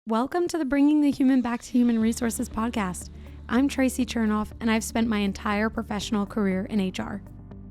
Welcome to the Bringing the Human Back to Human Resources podcast. I'm Traci Chernoff, and I've spent my entire professional career in HR.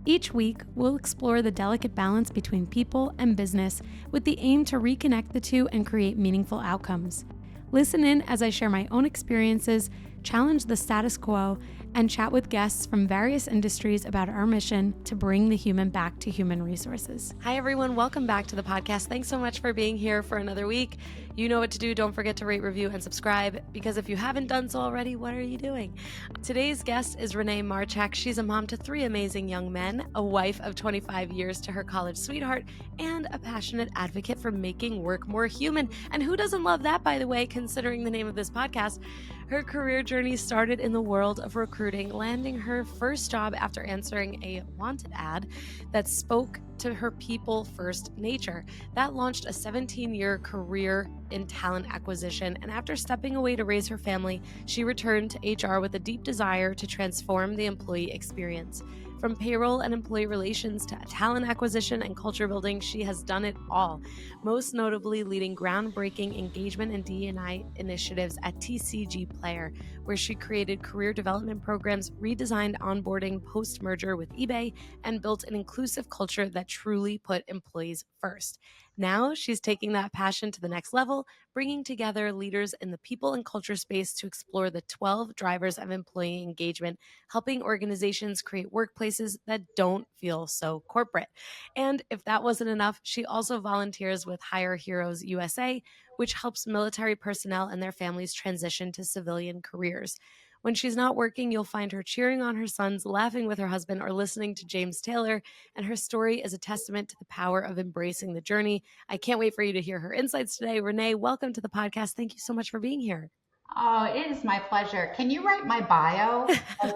Each week, we'll explore the delicate balance between people and business with the aim to reconnect the two and create meaningful outcomes. Listen in as I share my own experiences, challenge the status quo, and chat with guests from various industries about our mission to bring the human back to human resources. Hi, everyone. Welcome back to the podcast. Thanks so much for being here for another week. You know what to do. Don't forget to rate, review, and subscribe, because if you haven't done so already, what are you doing? Today's guest is Renee Marchak. She's a mom to 3 amazing young men, a wife of 25 years to her college sweetheart, and a passionate advocate for making work more human. And who doesn't love that, by the way, considering the name of this podcast? Her career journey started in the world of recruiting, landing her first job after answering a wanted ad that spoke to her people-first nature. That launched a 17-year career in talent acquisition, and after stepping away to raise her family, she returned to HR with a deep desire to transform the employee experience. From payroll and employee relations to talent acquisition and culture building, she has done it all, most notably leading groundbreaking engagement and D&I initiatives at TCG Player, where she created career development programs, redesigned onboarding post-merger with eBay, and built an inclusive culture that truly put employees first. Now she's taking that passion to the next level, bringing together leaders in the people and culture space to explore the 12 drivers of employee engagement, helping organizations create workplaces that don't feel so corporate. And if that wasn't enough, she also volunteers with Hire Heroes USA, which helps military personnel and their families transition to civilian careers. When she's not working, you'll find her cheering on her sons, laughing with her husband, or listening to James Taylor, and her story is a testament to the power of embracing the journey. I can't wait for you to hear her insights today. Renee, welcome to the podcast. Thank you so much for being here. Oh, it is my pleasure. Can you write my bio?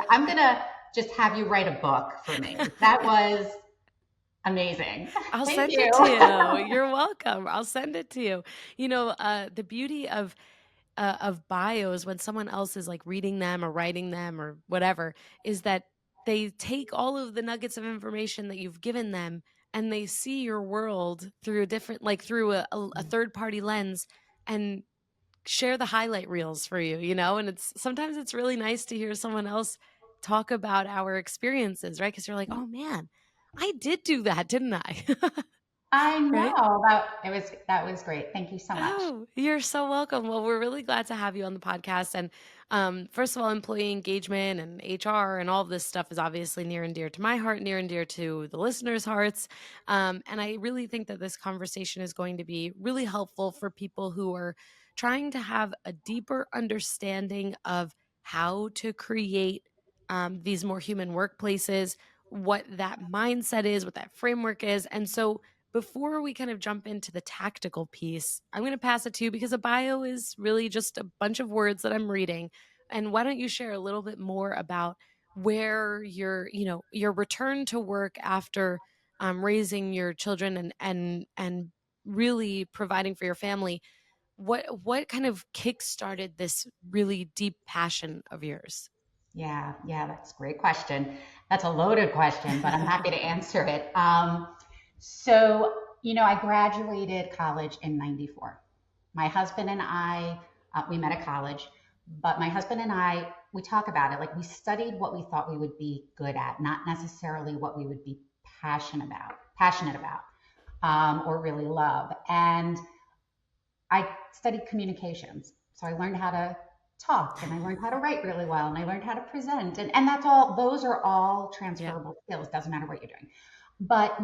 I'm going to just have you write a book for me. That was amazing. I'll Thank send you. it to you. You're welcome. I'll send it to you. You know, the beauty of bios when someone else is like reading them or writing them or whatever is that they take all of the nuggets of information that you've given them and they see your world through a different, like through a third party lens, and share the highlight reels for you, you know? And it's sometimes it's really nice to hear someone else talk about our experiences, right? Because you're like, oh man, I did do that, didn't I? I Right? know that was great. Thank you so much. Oh, you're so welcome. Well, we're really glad to have you on the podcast. And first of all, employee engagement and HR and all of this stuff is obviously near and dear to my heart, near and dear to the listeners' hearts. And I really think that this conversation is going to be really helpful for people who are trying to have a deeper understanding of how to create these more human workplaces, what that mindset is, what that framework is. And so before we kind of jump into the tactical piece, I'm going to pass it to you because a bio is really just a bunch of words that I'm reading. And why don't you share a little bit more about where your return to work after raising your children and really providing for your family. What kind of kick-started this really deep passion of yours? Yeah, that's a great question. That's a loaded question, but I'm happy to answer it. So, I graduated college in 94. My husband and I, we met at college, but my husband and I, we talk about it. Like, we studied what we thought we would be good at, not necessarily what we would be passionate about, or really love. And I studied communications. So I learned how to talk, and I learned how to write really well, and I learned how to present. And those are all transferable skills. Doesn't matter what you're doing. But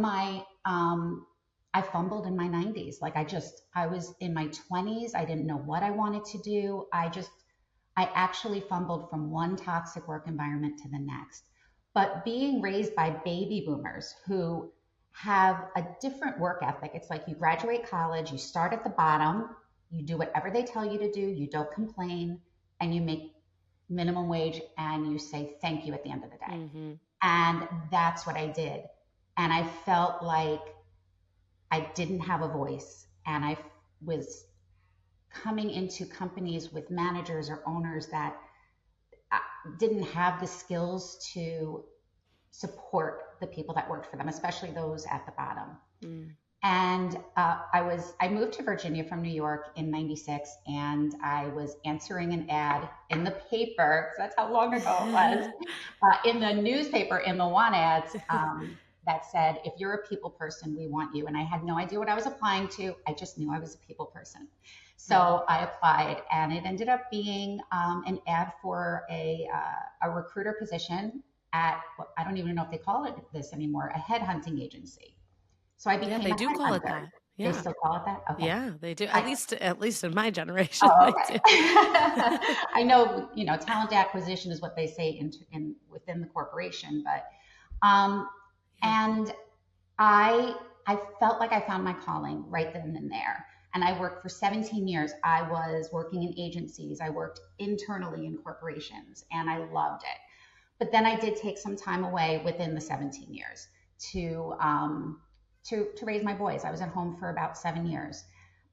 I fumbled in my 90s. Like, I was in my 20s. I didn't know what I wanted to do. I actually fumbled from one toxic work environment to the next. But being raised by baby boomers who have a different work ethic, it's like you graduate college, you start at the bottom, you do whatever they tell you to do, you don't complain, and you make minimum wage and you say thank you at the end of the day. Mm-hmm. And that's what I did. And I felt like I didn't have a voice, and I was coming into companies with managers or owners that didn't have the skills to support the people that worked for them, especially those at the bottom. And I moved to Virginia from New York in '96, and I was answering an ad in the paper. So that's how long ago it was. In the newspaper, in the want ads, that said, if you're a people person, we want you. And I had no idea what I was applying to. I just knew I was a people person. So I applied, and it ended up being an ad for a recruiter position at, I don't even know if they call it this anymore, a headhunting agency. So I became they a do call it headhunter. that. They Yeah. still call it that? Okay. Yeah, they do. At least in my generation, Oh, they okay. do. I know, talent acquisition is what they say in within the corporation, but and I felt like I found my calling right then and there. And I worked for 17 years. I was working in agencies. I worked internally in corporations, and I loved it. But then I did take some time away within the 17 years to raise my boys. I was at home for about 7 years.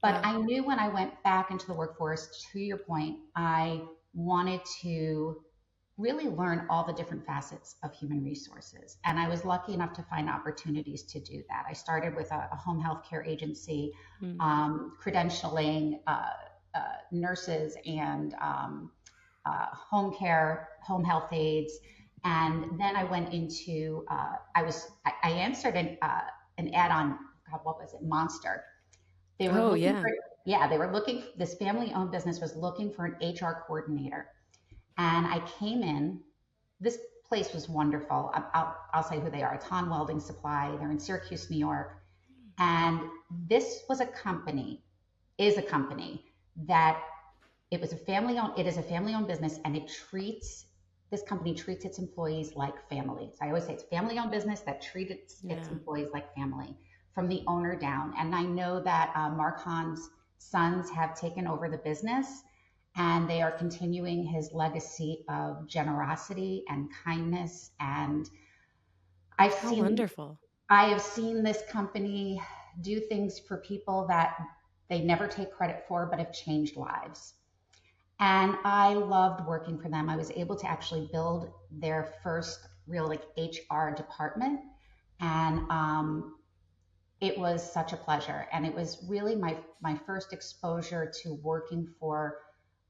But I knew when I went back into the workforce, to your point, I wanted to really learn all the different facets of human resources. And I was lucky enough to find opportunities to do that. I started with a home health care agency, credentialing nurses and home care, home health aides. And then I went into, I answered an ad on, God, what was it? Monster. They were looking for, they were looking, this family owned business was looking for an HR coordinator. And I came in, this place was wonderful. I'll say who they are. It's Han Welding Supply. They're in Syracuse, New York. And this was a company, is a company that it is a family owned business, and this company treats its employees like family. So I always say it's family owned business that treats its employees like family from the owner down. And I know that Mark Han's sons have taken over the business, and they are continuing his legacy of generosity and kindness. And I have seen this company do things for people that they never take credit for, but have changed lives. And I loved working for them. I was able to actually build their first real HR department. And it was such a pleasure. And it was really my first exposure to working for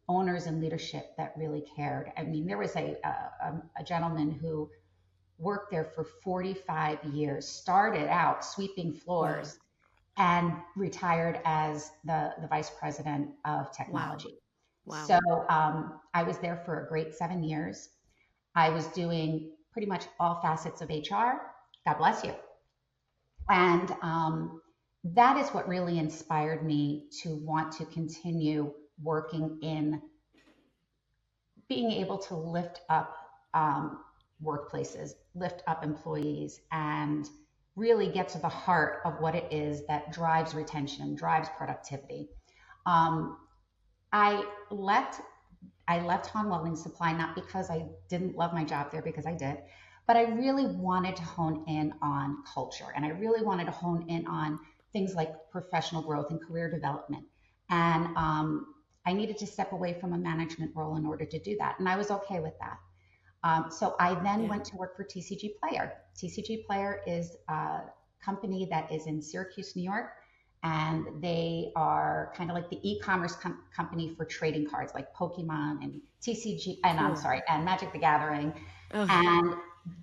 owners and leadership that really cared. I mean, there was a gentleman who worked there for 45 years, started out sweeping floors, and retired as the vice president of technology. Wow. So I was there for a great 7 years. I was doing pretty much all facets of HR. God bless you. And that is what really inspired me to want to continue working in being able to lift up workplaces, lift up employees, and really get to the heart of what it is that drives retention, drives productivity. I left Han Welding Supply not because I didn't love my job there, because I did, but I really wanted to hone in on culture, and I really wanted to hone in on things like professional growth and career development. And I needed to step away from a management role in order to do that, and I was okay with that. So I then went to work for TCG Player. TCG Player is a company that is in Syracuse, New York. And they are kind of like the e-commerce company for trading cards, like Pokemon and TCG, and and Magic the Gathering. And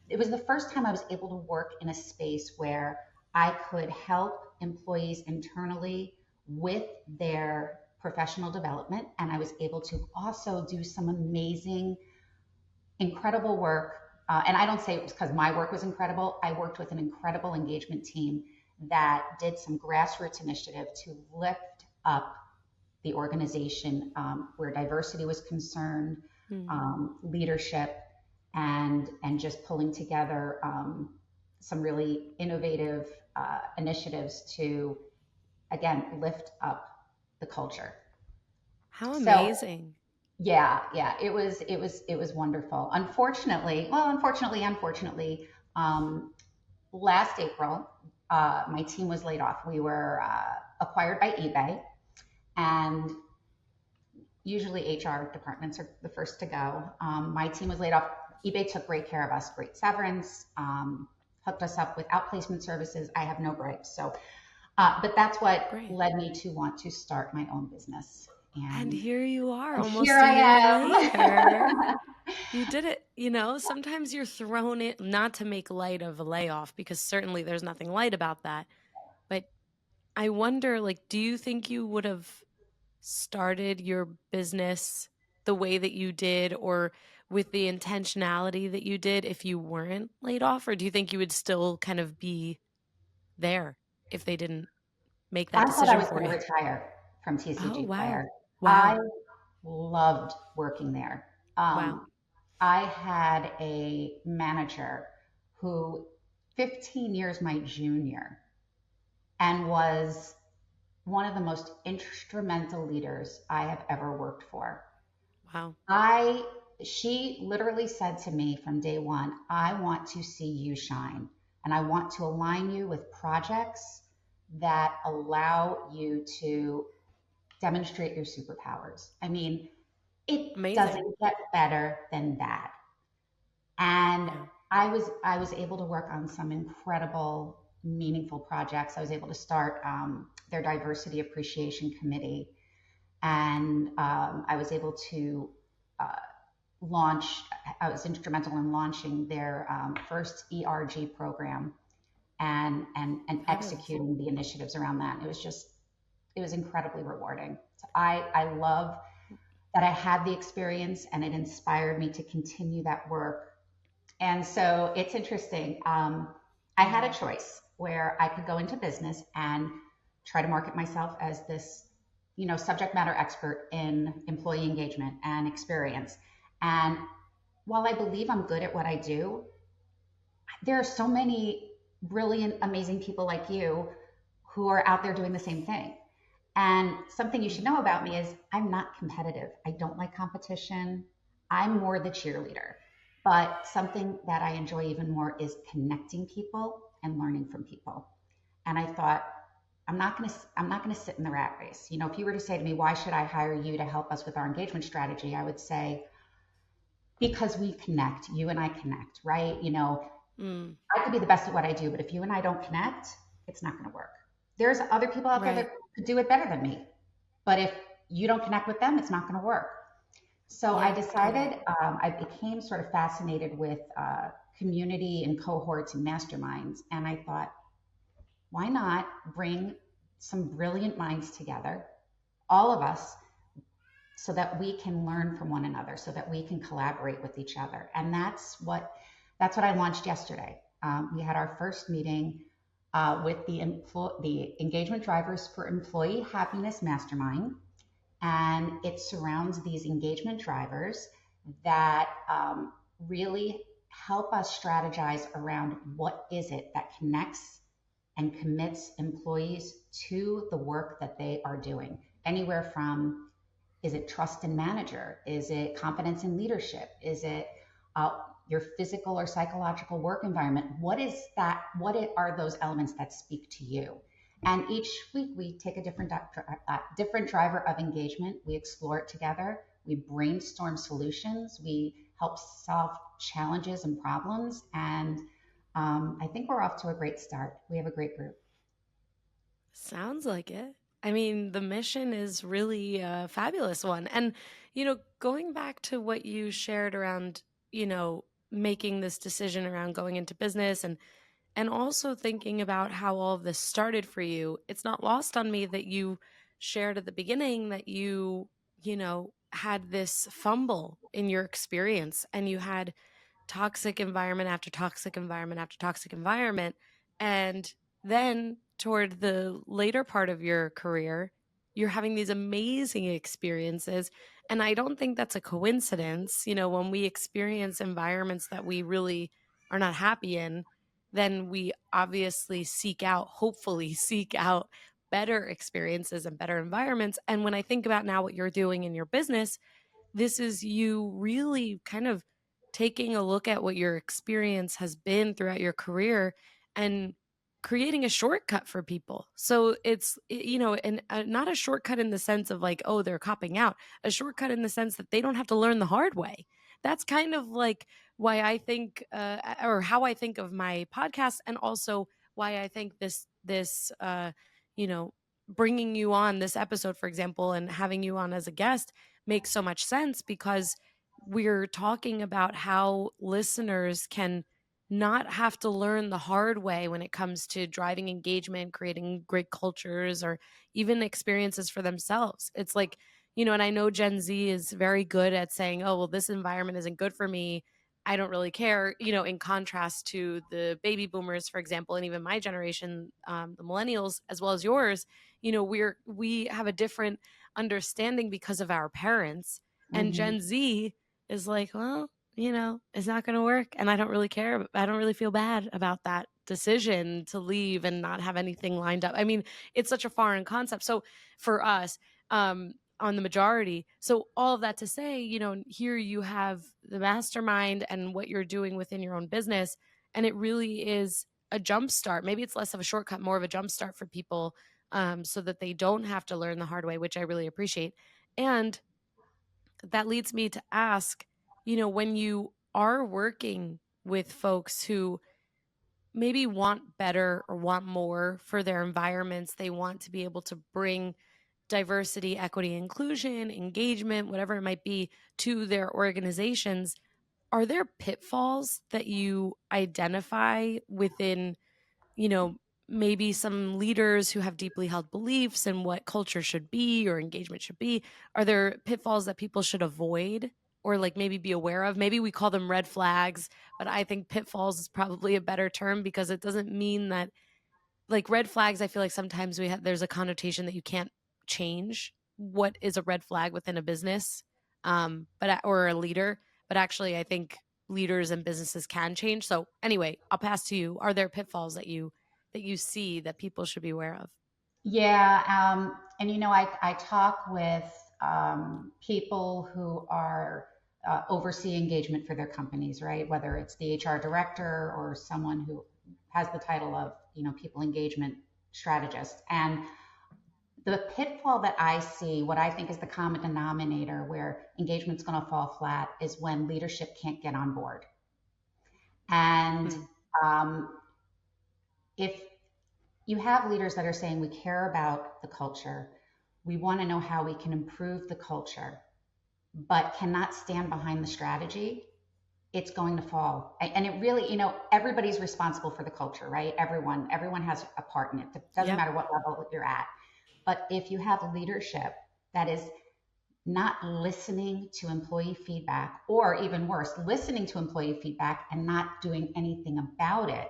it was the first time I was able to work in a space where I could help employees internally with their professional development. And I was able to also do some amazing, incredible work. And I don't say it was because my work was incredible. I worked with an incredible engagement team that did some grassroots initiative to lift up the organization where diversity was concerned, leadership, and just pulling together some really innovative initiatives to, again, lift up the culture. How amazing. So, yeah, it was wonderful. Unfortunately, last April, my team was laid off. We were acquired by eBay, and usually HR departments are the first to go. My team was laid off. eBay took great care of us, great severance, hooked us up with outplacement services. I have no gripes. So But that's what Great. led me to want to start my own business. And And here you are, here almost a I year later. am. You did it. Sometimes you're thrown in, not to make light of a layoff, because certainly there's nothing light about that. But I wonder, like, do you think you would have started your business the way that you did, or with the intentionality that you did, if you weren't laid off? Or do you think you would still kind of be there if they didn't make that I thought I decision was for going to you? retire from Oh, TCG wow. Player. I Wow. loved working there. Wow. I had a manager who 15 years my junior and was one of the most instrumental leaders I have ever worked for. Wow. I She literally said to me from day one, I want to see you shine and I want to align you with projects that allow you to demonstrate your superpowers. I mean, it Amazing. doesn't get better than that. And Yeah. I was able to work on some incredible, meaningful projects. I was able to start their diversity appreciation committee, and I was able to uh, launch. I was instrumental in launching their first ERG program and Fabulous. executing the initiatives around that. It was incredibly rewarding. So I love that I had the experience and it inspired me to continue that work. And so it's interesting. I had a Mm. choice where I could go into business and try to market myself as this, subject matter expert in employee engagement and experience. And while I believe I'm good at what I do, there are so many brilliant, amazing people like you who are out there doing the same thing. And something you should Mm. know about me is I'm not competitive. I don't like competition. I'm more the cheerleader. But something that I enjoy even more is connecting people and learning from people. And I thought, I'm not going to sit in the rat race. If you were to say to me, why should I hire you to help us with our engagement strategy? I would say, because we connect, you and I connect, right? Mm. I could be the best at what I do, but if you and I don't connect, it's not going to work. There's other people out there that Right. could do it better than me, but if you don't connect with them, it's not going to work. So I Yeah, totally. decided I became sort of fascinated with community and cohorts and masterminds, and I thought, why not bring some brilliant minds together, all of us, so that we can learn from one another, so that we can collaborate with each other. And that's what I launched yesterday. We had our first meeting with the Engagement Drivers for Employee Happiness Mastermind, and it surrounds these engagement drivers that really help us strategize around what is it that connects and commits employees to the work that they are doing. Anywhere from, is it trust in manager? Is it confidence in leadership? Is it your physical or psychological work environment? What is that? Are those elements that speak to you? And each week we take a different driver of engagement. We explore it together. We brainstorm solutions. We help solve challenges and problems. And I think we're off to a great start. We have a great group. Sounds like it. I mean, the mission is really a fabulous one. And, going back to what you shared around, making this decision around going into business, and also thinking about how all of this started for you, it's not lost on me that you shared at the beginning that had this fumble in your experience, and you had toxic environment after toxic environment after toxic environment. And then toward the later part of your career, you're having these amazing experiences. And I don't think that's a coincidence. When we experience environments that we really are not happy in, then we obviously hopefully seek out better experiences and better environments. And when I think about now what you're doing in your business, this is you really kind of taking a look at what your experience has been throughout your career and creating a shortcut for people. So and not a shortcut in the sense of like, oh, they're copping out, a shortcut in the sense that they don't have to learn the hard way. That's kind of like why I think, or how I think of my podcast, and also why I think this you know, bringing you on this episode, for example, and having you on as a guest makes so much sense because we're talking about how listeners can not have to learn the hard way when it comes to driving engagement, creating great cultures, or even experiences for themselves. It's like, and I know Gen Z is very good at saying, oh, well, this environment isn't good for me. I don't really care, in contrast to the baby boomers, for example, and even my generation, the millennials, as well as yours, we have a different understanding because of our parents. And Mm-hmm. Gen Z is like, well, it's not going to work. And I don't really care. I don't really feel bad about that decision to leave and not have anything lined up. I mean, it's such a foreign concept. So for us, on the majority. So all of that to say, here you have the mastermind and what you're doing within your own business. And it really is a jump start. Maybe it's less of a shortcut, more of a jump start for people, so that they don't have to learn the hard way, which I really appreciate. And that leads me to ask, when you are working with folks who maybe want better or want more for their environments, they want to be able to bring diversity, equity, inclusion, engagement, whatever it might be, to their organizations. Are there pitfalls that you identify within, you know, maybe some leaders who have deeply held beliefs in what culture should be or engagement should be? Are there pitfalls that people should avoid or like maybe be aware of? Maybe we call them red flags, but I think pitfalls is probably a better term because it doesn't mean that, like, red flags, I feel like sometimes there's a connotation that you can't change what is a red flag within a business, or a leader. But actually, I think leaders and businesses can change. So anyway, I'll pass to you. Are there pitfalls that you see that people should be aware of? Yeah, and I talk with people who are oversee engagement for their companies, right? Whether it's the HR director or someone who has the title of, people engagement strategist. And the pitfall that I see, what I think is the common denominator where engagement's going to fall flat, is when leadership can't get on board. And Mm, um, if you have leaders that are saying we care about the culture, we want to know how we can improve the culture, but cannot stand behind the strategy, it's going to fall. And it really, everybody's responsible for the culture, right? Everyone has a part in it. It doesn't yep. matter what level you're at. But if you have leadership that is not listening to employee feedback, or even worse, listening to employee feedback and not doing anything about it,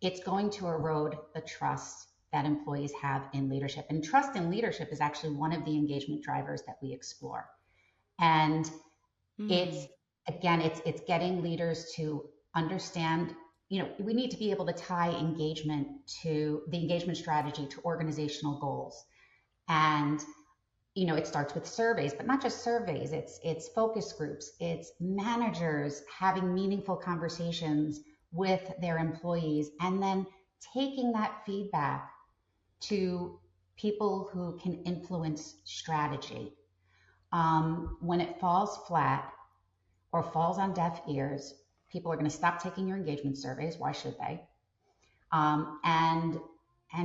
it's going to erode the trust that employees have in leadership. And trust in leadership is actually one of the engagement drivers that we explore. And it's Mm, again, it's getting leaders to understand, we need to be able to tie engagement to the engagement strategy to organizational goals. And it starts with surveys, but not just surveys. It's focus groups, it's managers having meaningful conversations with their employees, and then taking that feedback to people who can influence strategy. When it falls flat or falls on deaf ears, people are going to stop taking your engagement surveys. Why should they? And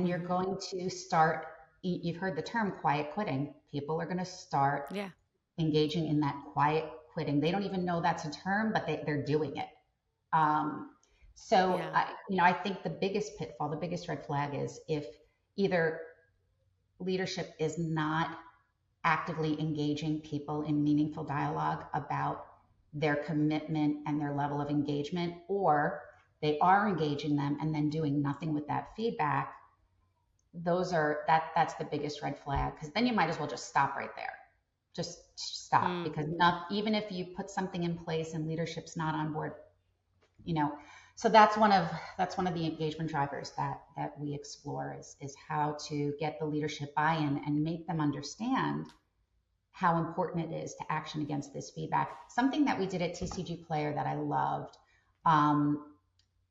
you're hmm going to start. You've heard the term quiet quitting. People are going to start Yeah. engaging in that quiet quitting. They don't even know that's a term, but they're doing it. Um, so Yeah. I think the biggest pitfall, the biggest red flag is if either leadership is not actively engaging people in meaningful dialogue about their commitment and their level of engagement, or they are engaging them and then doing nothing with that feedback. That's the biggest red flag, because then you might as well just stop right there. Just stop, Mm, because not even if you put something in place and leadership's not on board, you know so that's one of the engagement drivers that we explore, is how to get the leadership buy-in and make them understand how important it is to action against this feedback. Something that we did at TCG Player that I loved, um,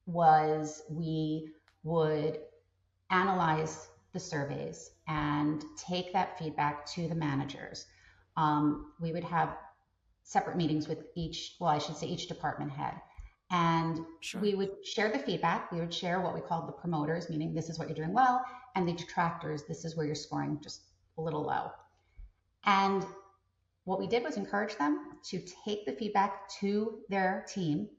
was we would analyze the surveys and take that feedback to the managers. We would have separate meetings with each, well, I should say each department head. And sure. we would share the feedback. We would share what we called the promoters, meaning this is what you're doing well. and the detractors, this is where you're scoring just a little low. And what we did was encourage them to take the feedback to their team.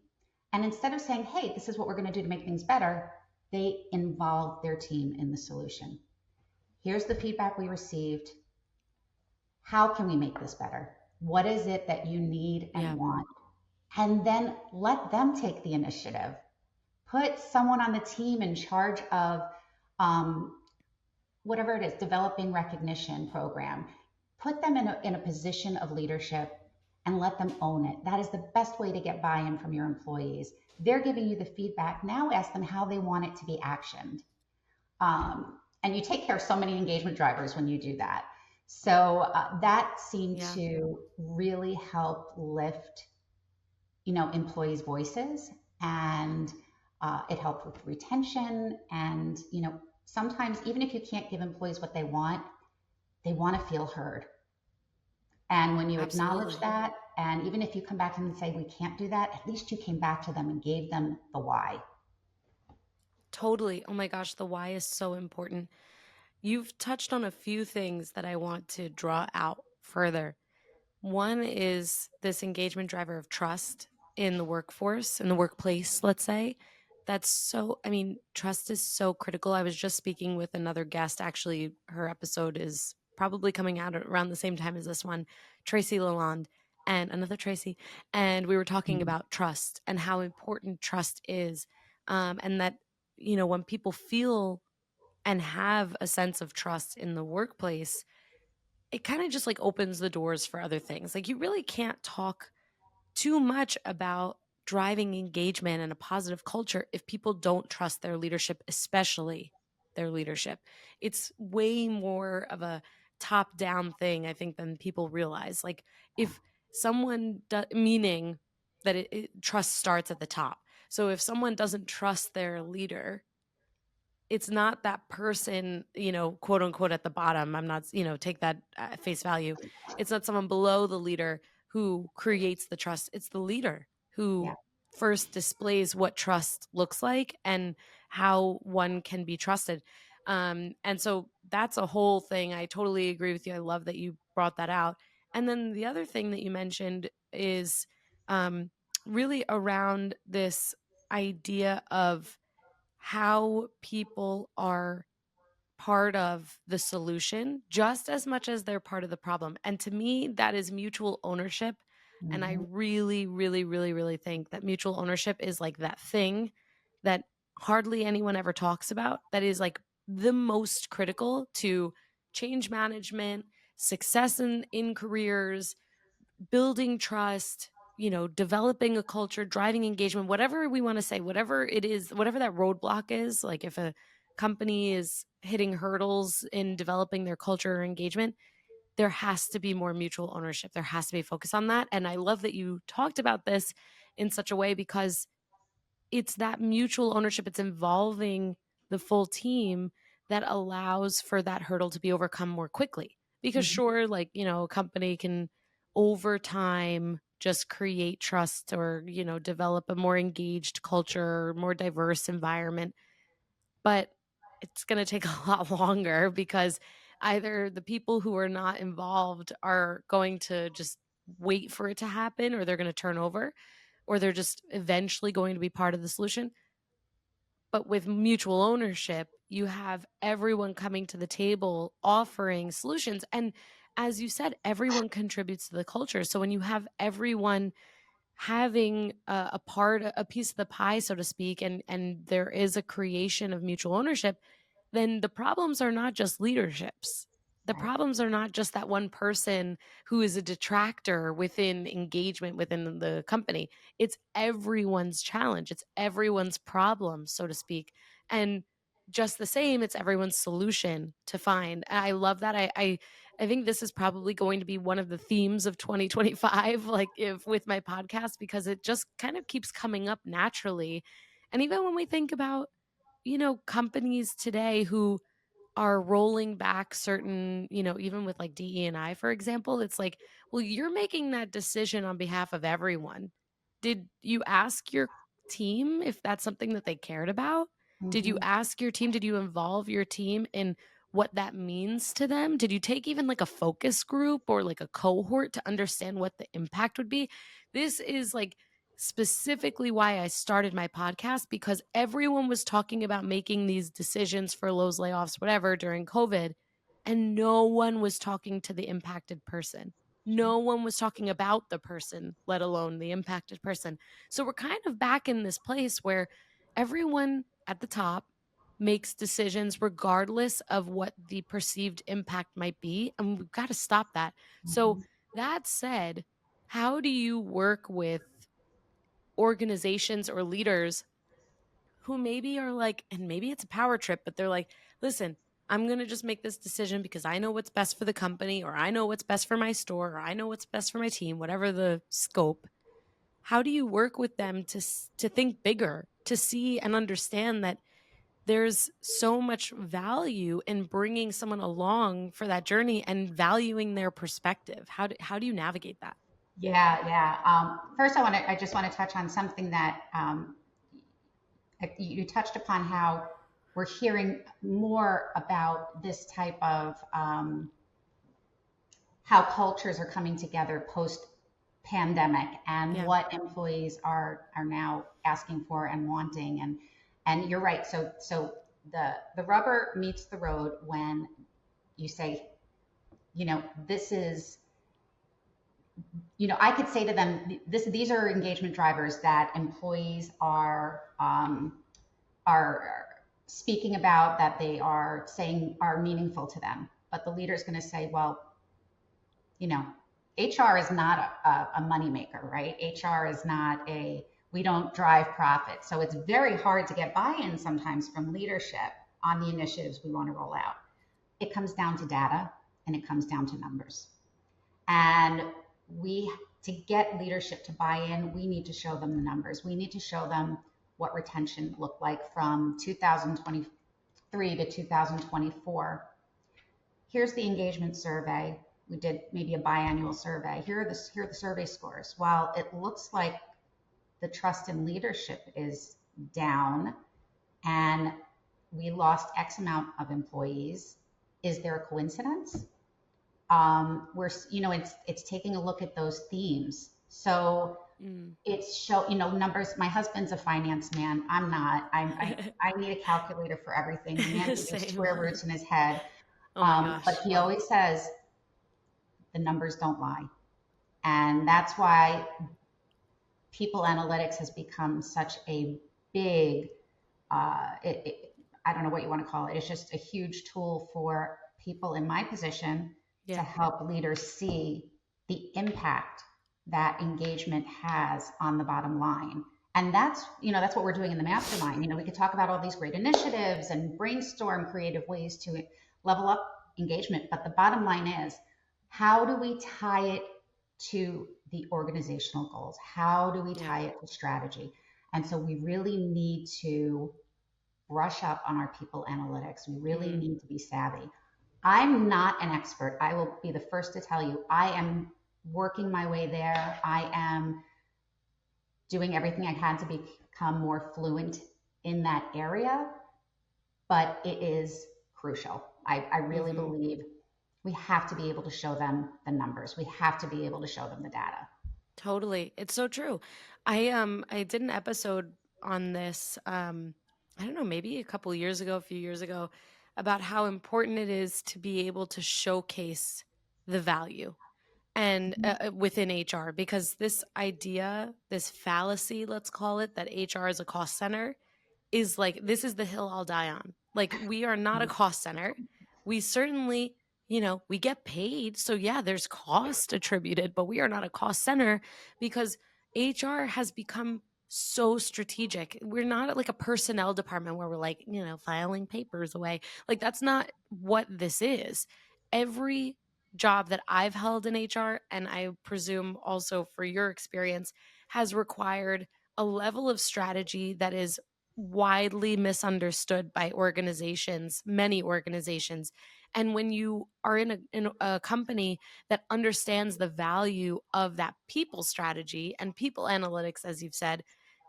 And instead of saying, hey, this is what we're going to do to make things better, they involved their team in the solution. Here's the feedback we received. How can we make this better? What is it that you need and want? And then let them take the initiative. Put someone on the team in charge of whatever it is, developing recognition program. Put them in a position of leadership and let them own it. That is the best way to get buy-in from your employees. They're giving you the feedback. Now ask them how they want it to be actioned. And you take care of so many engagement drivers when you do that. So that seemed to really help lift, employees' voices, and it helped with retention. And sometimes even if you can't give employees what they want to feel heard. And when you acknowledge that, and even if you come back to them and say we can't do that, at least you came back to them and gave them the why. Totally. Oh my gosh, the why is so important. You've touched on a few things that I want to draw out further. One is this engagement driver of trust in the workforce, in the workplace, let's say. Trust is so critical. I was just speaking with another guest. Actually, her episode is probably coming out around the same time as this one, Traci Lalonde and another Tracy. And we were talking about trust and how important trust is. And that, when people feel and have a sense of trust in the workplace, it kind of just like opens the doors for other things. Like you really can't talk too much about driving engagement and a positive culture if people don't trust their leadership, especially their leadership. It's way more of a top down thing, I think, than people realize. Like if someone meaning that trust starts at the top. So if someone doesn't trust their leader, it's not that person, quote unquote, at the bottom. I'm not, take that at face value. It's not someone below the leader who creates the trust. It's the leader who first displays what trust looks like and how one can be trusted. And so that's a whole thing. I totally agree with you. I love that you brought that out. And then the other thing that you mentioned is really around this idea of how people are part of the solution just as much as they're part of the problem. And to me, that is mutual ownership. Mm-hmm. And I really, really, really, really think that mutual ownership is like that thing that hardly anyone ever talks about, that is like the most critical to change management, success in careers, building trust, developing a culture, driving engagement, whatever we want to say, whatever it is, whatever that roadblock is, like if a company is hitting hurdles in developing their culture or engagement, there has to be more mutual ownership. There has to be a focus on that. And I love that you talked about this in such a way because it's that mutual ownership. It's involving the full team that allows for that hurdle to be overcome more quickly. Because sure, like, a company can over time just create trust or, develop a more engaged culture, more diverse environment. But it's going to take a lot longer because either the people who are not involved are going to just wait for it to happen, or they're going to turn over, or they're just eventually going to be part of the solution. But with mutual ownership, you have everyone coming to the table offering solutions. And as you said, everyone contributes to the culture. So when you have everyone having a piece of the pie, so to speak, and there is a creation of mutual ownership, then the problems are not just leaderships. The problems are not just that one person who is a detractor within engagement within the company. It's everyone's challenge. It's everyone's problem, so to speak. And just the same, it's everyone's solution to find. And I love that. I think this is probably going to be one of the themes of 2025, like if with my podcast, because it just kind of keeps coming up naturally. And even when we think about, companies today who are rolling back certain, even with like DE&I, for example, it's like, well, you're making that decision on behalf of everyone. Did you ask your team if that's something that they cared about? Did you Hmm. ask your team? Did you involve your team in what that means to them? Did you take even like a focus group or like a cohort to understand what the impact would be? This is like specifically why I started my podcast, because everyone was talking about making these decisions for Lowe's layoffs, whatever, during COVID, and no one was talking to the impacted person. No one was talking about the person, let alone the impacted person. So we're kind of back in this place where everyone at the top makes decisions regardless of what the perceived impact might be. And we've got to stop that. So, Hmm. that said, how do you work with organizations or leaders who maybe are like, and maybe it's a power trip, but they're like, listen, I'm going to just make this decision because I know what's best for the company, or I know what's best for my store, or I know what's best for my team, whatever the scope. How do you work with them to think bigger, to see and understand that there's so much value in bringing someone along for that journey and valuing their perspective? How do you navigate that? Yeah, yeah. First, I just want to touch on something that you touched upon, how we're hearing more about this type of how cultures are coming together post pandemic, and Yeah. what employees are now asking for and wanting. And you're right. So the rubber meets the road when you say, this is, I could say to them, these are engagement drivers that employees are speaking about, that they are saying are meaningful to them. But the leader is going to say, well, you know, HR is not a moneymaker, right? HR is not we don't drive profit. So it's very hard to get buy-in sometimes from leadership on the initiatives we want to roll out. It comes down to data, and it comes down to numbers. And to get leadership to buy in, we need to show them the numbers. We need to show them what retention looked like from 2023 to 2024. Here's the engagement survey. We did maybe a biannual survey. Here are the survey scores. While it looks like the trust in leadership is down and we lost X amount of employees, is there a coincidence? It's taking a look at those themes. So Mm. it's numbers. My husband's a finance man. I'm not. I need a calculator for everything. The man can do Same. square roots in his head. Oh my But gosh. he always says the numbers don't lie. And that's why people analytics has become such a big, I don't know what you want to call it. It's just a huge tool for people in my position to Yeah. help leaders see the impact that engagement has on the bottom line. And that's what we're doing in the mastermind. We could talk about all these great initiatives and brainstorm creative ways to level up engagement. But the bottom line is, how do we tie it to the organizational goals? How do we Yeah. tie it to strategy? And so we really need to brush up on our people analytics. We really Mm. need to be savvy. I'm not an expert. I will be the first to tell you, I am working my way there. I am doing everything I can to become more fluent in that area, but it is crucial. I really Hmm. believe we have to be able to show them the numbers. We have to be able to show them the data. Totally. It's so true. I did an episode on this, I don't know, maybe a couple years ago, a few years ago, about how important it is to be able to showcase the value and within HR, because this idea, this fallacy, let's call it, that HR is a cost center, is like, this is the hill I'll die on. Like, we are not a cost center. We certainly, we get paid. So yeah, there's cost attributed, but we are not a cost center, because HR has become so strategic. We're not like a personnel department where we're like, filing papers away. Like, that's not what this is. Every job that I've held in HR, and I presume also for your experience, has required a level of strategy that is widely misunderstood by organizations, many organizations. And when you are in a company that understands the value of that people strategy and people analytics, as you've said,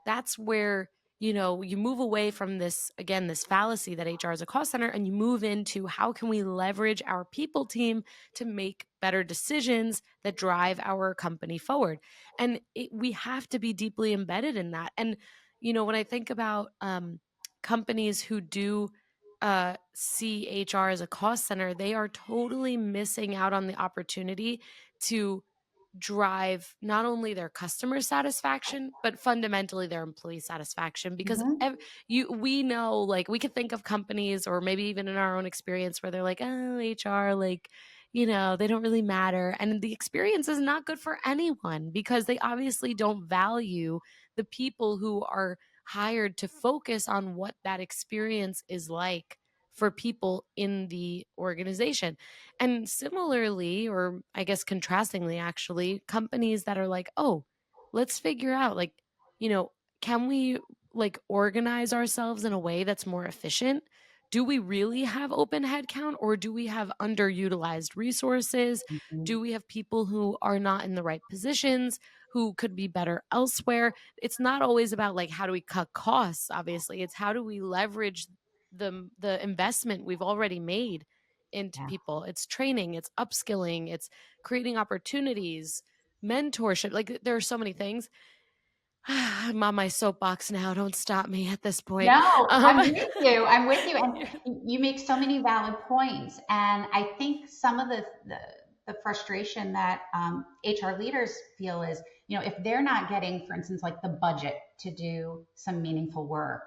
that's where you move away from this, again, this fallacy that HR is a cost center, and you move into how can we leverage our people team to make better decisions that drive our company forward. And we have to be deeply embedded in that. And, when I think about companies who do see HR as a cost center, they are totally missing out on the opportunity to drive not only their customer satisfaction, but fundamentally their employee satisfaction. Because Mhm. we know, like, we could think of companies, or maybe even in our own experience, where they're like, oh, HR, like, they don't really matter. And the experience is not good for anyone, because they obviously don't value the people who are hired to focus on what that experience is like for people in the organization. And similarly, or I guess contrastingly, actually, companies that are like, oh, let's figure out, like, you know, can we like organize ourselves in a way that's more efficient? Do we really have open headcount, or do we have underutilized resources? Mhm. Do we have people who are not in the right positions, who could be better elsewhere? It's not always about like how do we cut costs, obviously. It's how do we leverage the investment we've already made into Yeah. people. It's training, it's upskilling, it's creating opportunities, mentorship. Like, there are so many things. I'm on my soapbox now. Don't stop me at this point. No, Um, I'm with you. I'm with you. And you make so many valid points. And I think some of the frustration that HR leaders feel is, if they're not getting, for instance, like the budget to do some meaningful work,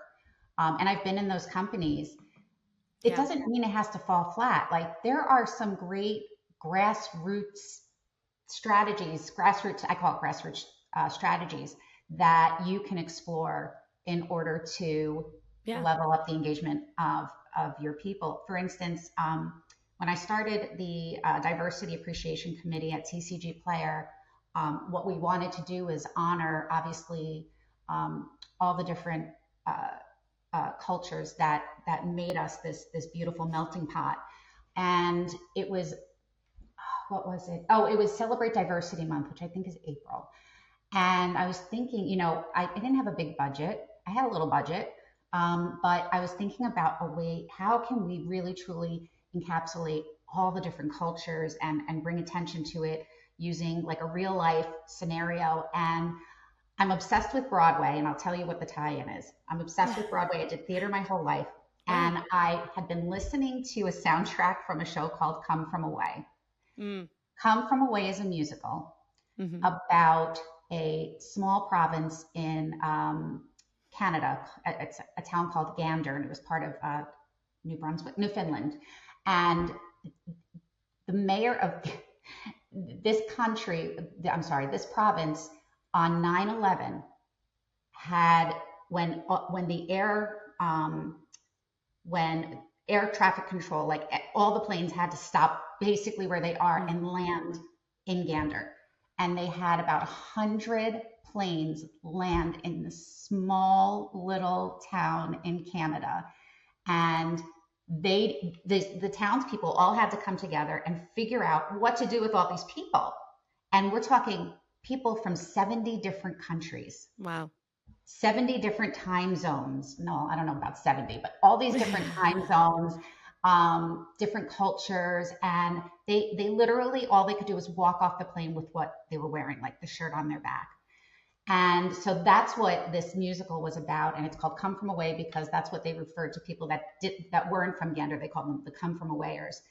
and I've been in those companies, it yeah, doesn't mean it has to fall flat. Like there are some great grassroots I call it grassroots strategies that you can explore in order to yeah, level up the engagement of your people. For instance, when I started the Diversity Appreciation Committee at TCG Player, what we wanted to do is honor, obviously, all the different cultures that made us this beautiful melting pot. And it was, what was it? Oh, it was Celebrate Diversity Month, which I think is April. And I was thinking, I didn't have a big budget. I had a little budget, but I was thinking about a way, how can we really truly encapsulate all the different cultures and bring attention to it using like a real life scenario. And I'm obsessed with Broadway, and I'll tell you what the tie-in is. I'm obsessed with Broadway. I did theater my whole life, wow. and I had been listening to a soundtrack from a show called Come From Away. Mm, Come From Away is a musical hmm. about a small province in Canada. It's a town called Gander, and it was part of New Brunswick, Newfoundland. And the mayor of this country, I'm sorry, this province on 9/11 had when the when air traffic control, like all the planes had to stop basically where they are Mm. and land in Gander. And they had about 100 planes land in this small little town in Canada. And the townspeople all had to come together and figure out what to do with all these people. And we're talking people from 70 different countries. Wow. 70 different time zones. No, I don't know about 70, but all these different time zones, different cultures. And they literally, all they could do was walk off the plane with what they were wearing, like the shirt on their back. And so that's what this musical was about. And it's called Come From Away because that's what they referred to people that weren't from Gander. They called them the Come From Awayers.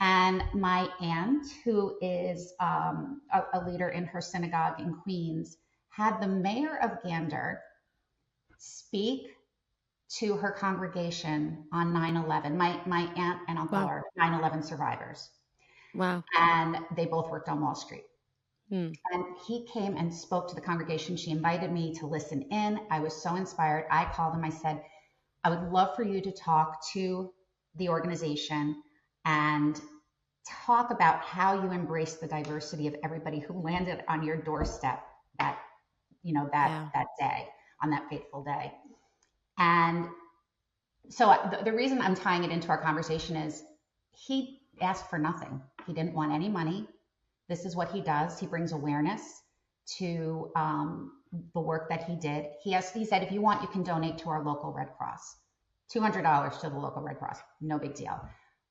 And my aunt, who is a leader in her synagogue in Queens, had the mayor of Gander speak to her congregation on 9/11. My aunt and uncle Wow. are 9/11 survivors, Wow. and they both worked on Wall Street. Mm. And he came and spoke to the congregation. She invited me to listen in. I was so inspired. I called him. I said, I would love for you to talk to the organization and talk about how you embrace the diversity of everybody who landed on your doorstep that, Yeah. that day, on that fateful day. And so the reason I'm tying it into our conversation is he asked for nothing. He didn't want any money. This is what he does. He brings awareness. to the work that he did. He said, if you want, you can donate to our local Red Cross. $200 to the local Red Cross, no big deal.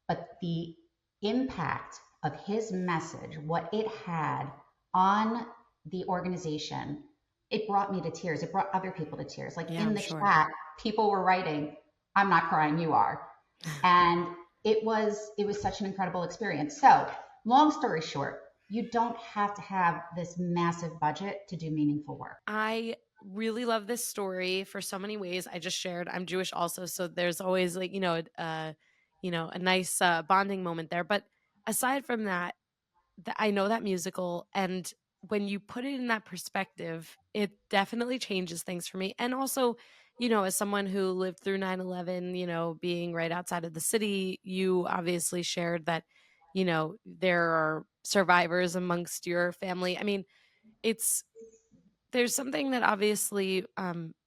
But the impact of his message, what it had on the organization, it brought me to tears. It brought other people to tears. Like Yeah, in I'm the sure. chat, people were writing, "I'm not crying, you are." And it was such an incredible experience. So, long story short, you don't have to have this massive budget to do meaningful work. I really love this story for so many ways. I just shared I'm Jewish also, so there's always like, a nice bonding moment there. But aside from that, I know that musical, and when you put it in that perspective, it definitely changes things for me. And also, as someone who lived through 9/11, being right outside of the city, you obviously shared that, there are survivors amongst your family. I mean, it's there's something that obviously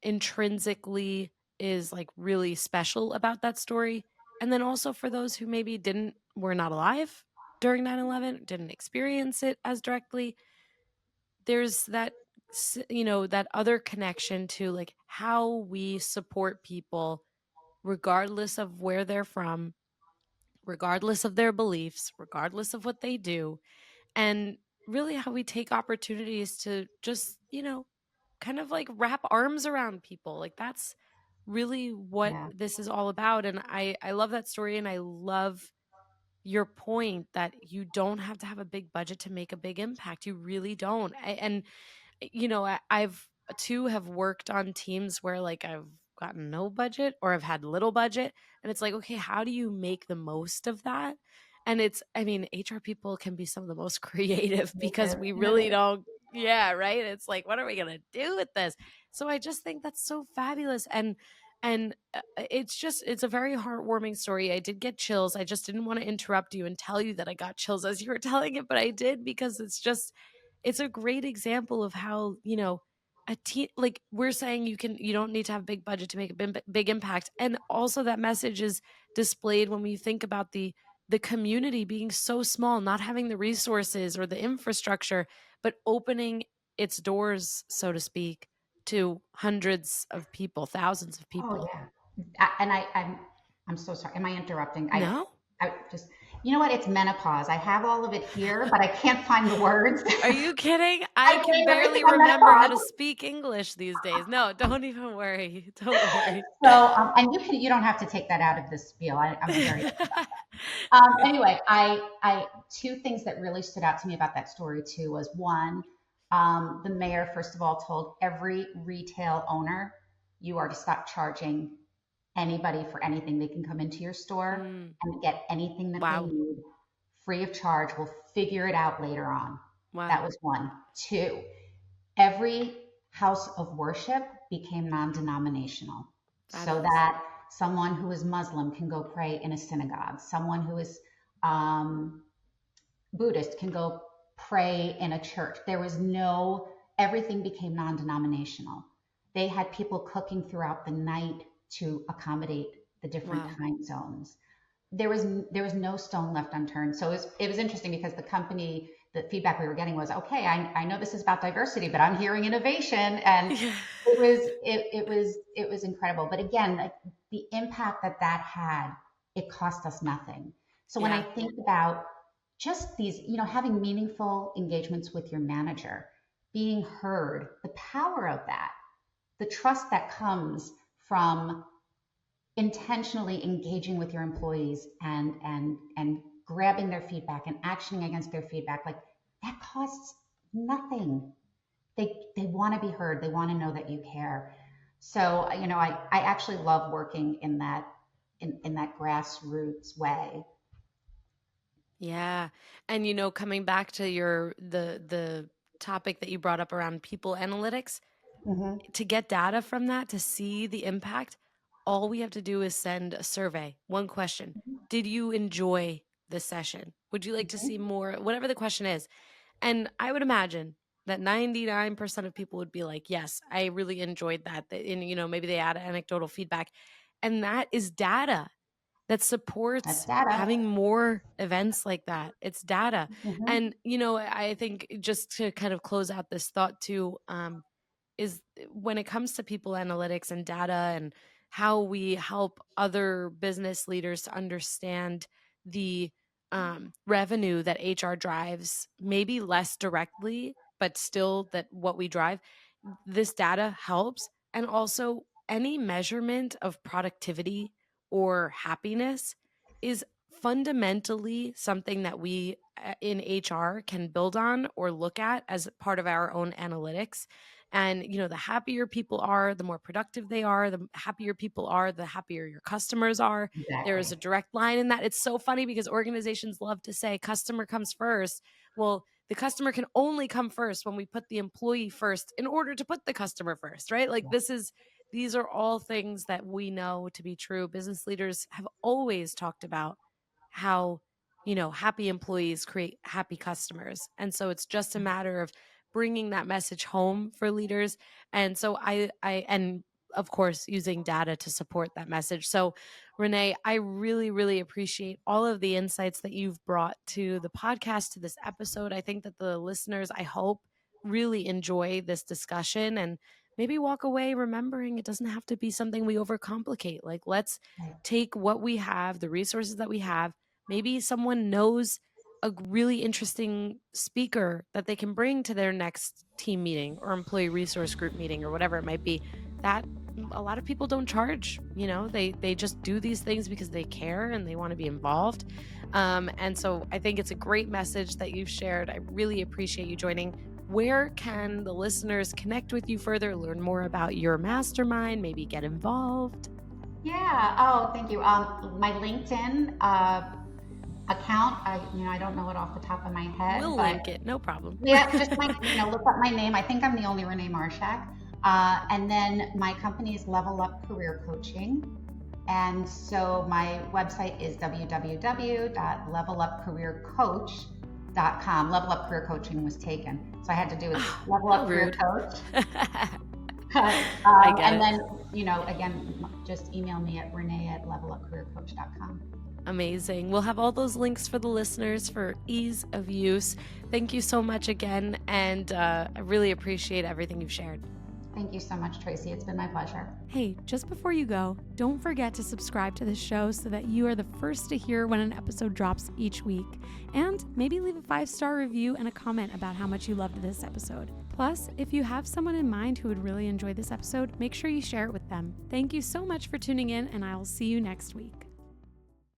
intrinsically is like really special about that story. And then also for those who maybe didn't were not alive during 9/11, didn't experience it as directly, there's that that other connection to like how we support people regardless of where they're from, regardless of their beliefs, regardless of what they do, and really how we take opportunities to just, kind of like wrap arms around people. Like that's really what Yeah. this is all about. And I love that story, and I love your point that you don't have to have a big budget to make a big impact. You really don't. And I've too have worked on teams where like I've gotten no budget or I've had little budget, and it's like, okay, how do you make the most of that? And I mean, HR people can be some of the most creative because we really Innovative. don't. Yeah, right. It's like, what are we gonna do with this? So I just think that's so fabulous, and it's a very heartwarming story. I did get chills. I just didn't want to interrupt you and tell you that I got chills as you were telling it, but I did because it's a great example of how, a team, like we're saying, you don't need to have a big budget to make a big impact. And also that message is displayed when we think about the community being so small, not having the resources or the infrastructure, but opening its doors, so to speak, to hundreds of people, thousands of Oh people. yeah. I'm so sorry. Am I interrupting? No? I just, you know what? It's menopause. I have all of it here, but I can't find the words. Are you kidding? I I can blame everything barely on remember how to menopause. speak English these days. No, don't even worry. Don't worry. So, and you don't have to take that out of this spiel. I'm very anyway, two things that really stood out to me about that story too was one, the mayor first of all told every retail owner, you are to stop charging anybody for anything. They can come into your store Mm, and get anything that they wow. need free of charge. We'll figure it out later on. That Wow. was one. Two, every house of worship became non-denominational so Fabulous. that someone who is Muslim can go pray in a synagogue. Someone who is um, Buddhist can go pray in a church. Everything became non denominational. They had people cooking throughout the night to accommodate the different Wow. time zones. There was no stone left unturned. So it was interesting because the feedback we were getting was, okay, I know this is about diversity, but I'm hearing innovation, and Yeah. it was incredible. But again, like the impact that had, it cost us nothing. So when I Yeah. think about just these, having meaningful engagements with your manager, being heard, the power of that, the trust that comes from intentionally engaging with your employees and grabbing their feedback and actioning against their feedback, like that costs nothing. They want to be heard. They want to know that you care. So I actually love working in that grassroots way. Yeah. And coming back to the topic that you brought up around people analytics, Mm-hmm. to get data from that, to see the impact, all we have to do is send a survey. One question. Did you enjoy the session? Would you like to see more? Whatever the question is. And I would imagine that 99% of people would be like, yes, I really enjoyed that. And, maybe they add anecdotal feedback. And that is data. that That's supports data. having more events like that. It's data. Mhm. And, I think just to kind of close out this thought too, is when it comes to people analytics and data and how we help other business leaders to understand the revenue that HR drives, maybe less directly, but still that what we drive, this data helps. And also, any measurement of productivity or happiness is fundamentally something that we in HR can build on or look at as part of our own analytics. And, the happier people are, the more productive they are, the happier people are, the happier your customers are. There is Exactly. a direct line in that. It's so funny because organizations love to say customer comes first. Well, the customer can only come first when we put the employee first in order to put the customer first, right? Like these are all things that we know to be true. Business leaders have always talked about how, happy employees create happy customers. And so it's just a matter of bringing that message home for leaders. And so and of course, using data to support that message. So, Renee, I really, really appreciate all of the insights that you've brought to the podcast, to this episode. I think that the listeners, I hope, really enjoy this discussion and maybe walk away remembering it doesn't have to be something we overcomplicate. Like, let's Right. take what we have, the resources that we have. Maybe someone knows a really interesting speaker that they can bring to their next team meeting or employee resource group meeting or whatever it might be. That a lot of people don't charge, they just do these things because they care and they want to be involved. And so I think it's a great message that you've shared. I really appreciate you joining. Where can the listeners connect with you further, learn more about your mastermind, maybe get involved? Yeah. Oh, thank you. My LinkedIn account, I don't know it off the top of my head, We'll but link it, no problem. yeah, just look up my name. I think I'm the only Renee Marchak. And then my company is Level Up Career Coaching. And so my website is www.levelupcareercoach.com. Level Up Career Coaching was taken, so I had to do it. Level Up Career Rude. Coach. I get and it. then, again, just email me at renee@levelupcareercoach.com. Amazing. We'll have all those links for the listeners for ease of use. Thank you so much again. And I really appreciate everything you've shared. Thank you so much, Traci. It's been my pleasure. Hey, just before you go, don't forget to subscribe to this show so that you are the first to hear when an episode drops each week. And maybe leave a 5-star review and a comment about how much you loved this episode. Plus, if you have someone in mind who would really enjoy this episode, make sure you share it with them. Thank you so much for tuning in, and I will see you next week.